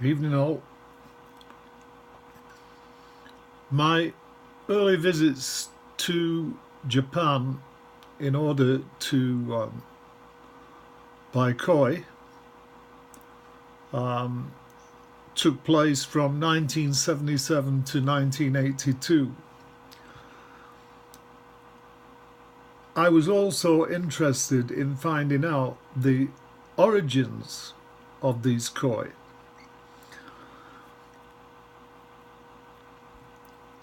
Evening all. My early visits to Japan in order to buy koi um, took place from 1977 to 1982. I was also interested in finding out the origins of these koi.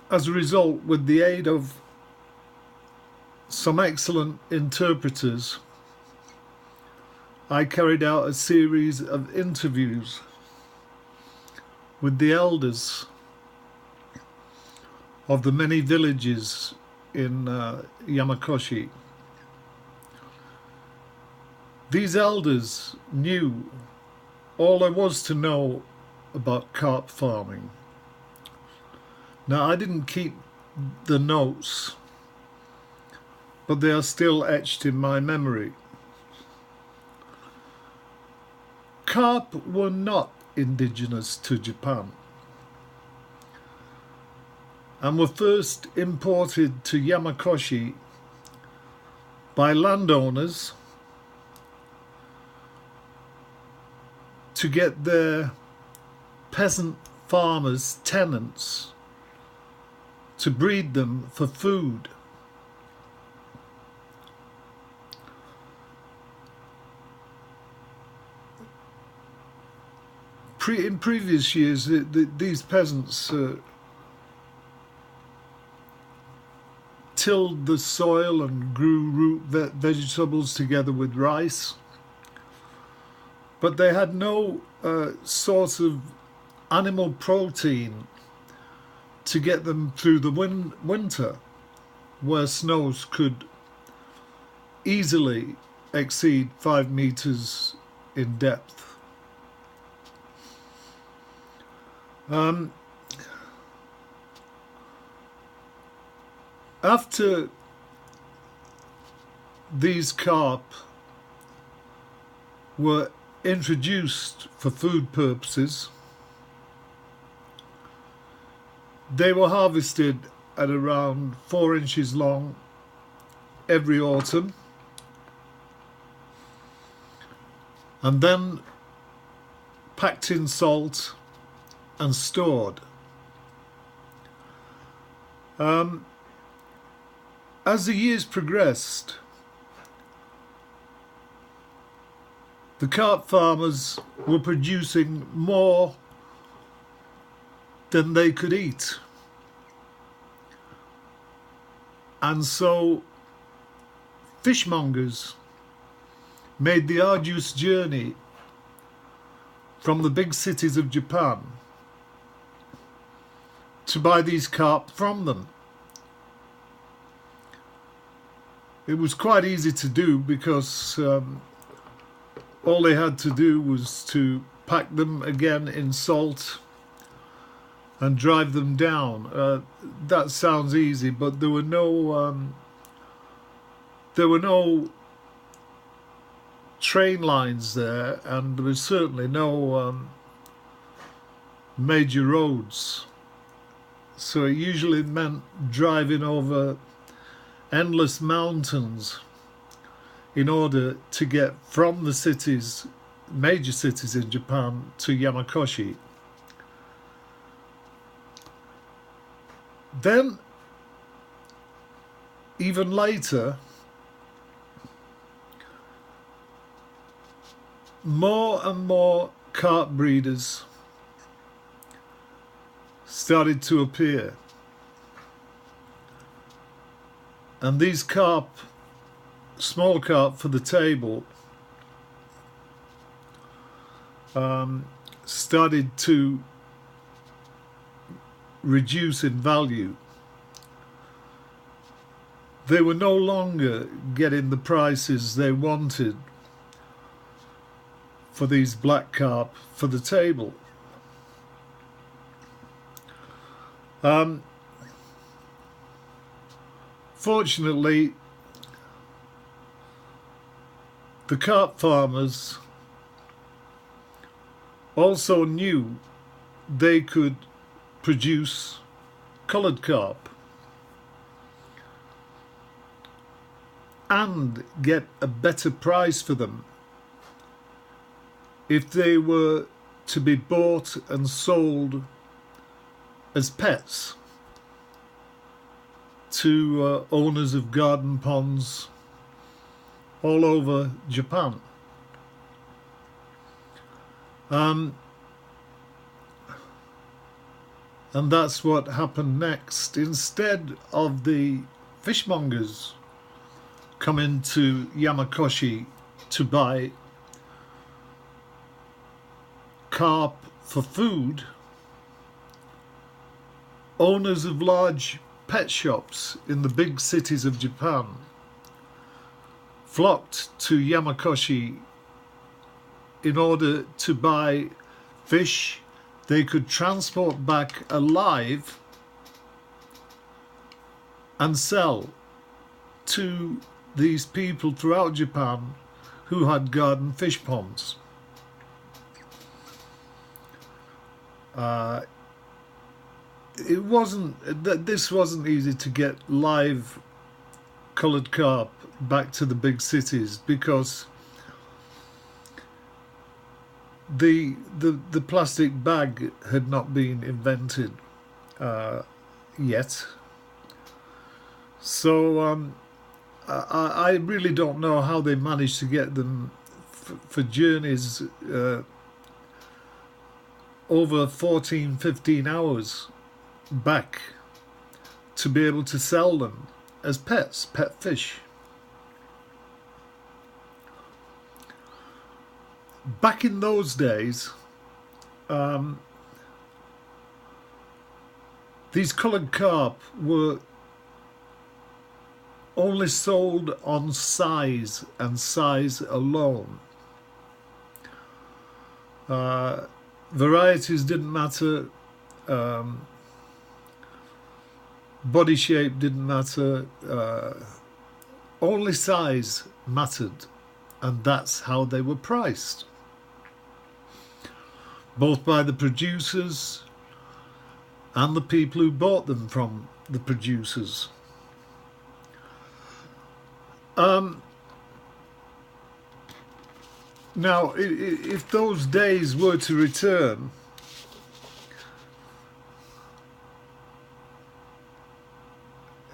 As a result, with the aid of some excellent interpreters, I carried out a series of interviews with the elders of the many villages in Yamakoshi. These elders knew all there was to know about carp farming. Now, I didn't keep the notes, but they are still etched in my memory. Carp were not indigenous to Japan and were first imported to Yamakoshi by landowners to get their peasant farmers' tenants to breed them for food. In previous years, these peasants tilled the soil and grew root vegetables together with rice, but they had no source of animal protein to get them through the winter, where snows could easily exceed 5 meters in depth. After these carp were introduced for food purposes, they were harvested at around 4 inches long every autumn, and then packed in salt and stored. As the years progressed, the carp farmers were producing more than they could eat. And so fishmongers made the arduous journey from the big cities of Japan to buy these carp from them. It was quite easy to do because all they had to do was to pack them again in salt and drive them down. That sounds easy, but there were no train lines there, and there was certainly no major roads. So it usually meant driving over endless mountains in order to get from the cities, major cities in Japan, to Yamakoshi. Then, even later, more and more carp breeders started to appear. And these carp, small carp for the table, started to reduce in value. They were no longer getting the prices they wanted for these black carp for the table. Fortunately, the carp farmers also knew they could produce coloured carp and get a better price for them if they were to be bought and sold as pets to owners of garden ponds all over Japan. And that's what happened next. Instead of the fishmongers coming to Yamakoshi to buy carp for food, owners of large pet shops in the big cities of Japan flocked to Yamakoshi in order to buy fish they could transport back alive and sell to these people throughout Japan who had garden fish ponds. This wasn't easy to get live coloured carp back to the big cities because the plastic bag had not been invented yet. So I really don't know how they managed to get them for journeys over 14-15 hours back to be able to sell them as pet fish. Back in those days, these coloured carp were only sold on size and size alone. Varieties didn't matter, body shape didn't matter, only size mattered, and that's how they were priced, both by the producers and the people who bought them from the producers. Now, if those days were to return,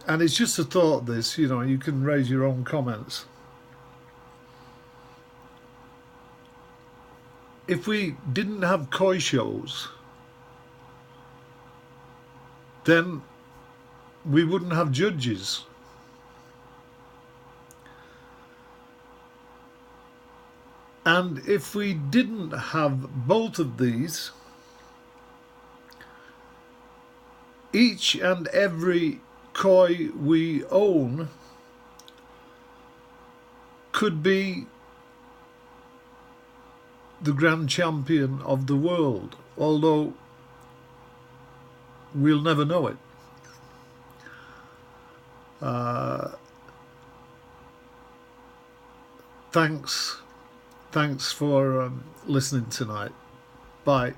and it's just a thought, this, you know, you can raise your own comments. If we didn't have koi shows, then we wouldn't have judges. And if we didn't have both of these, each and every koi we own could be the grand champion of the world, although we'll never know it. Thanks for listening tonight. Bye.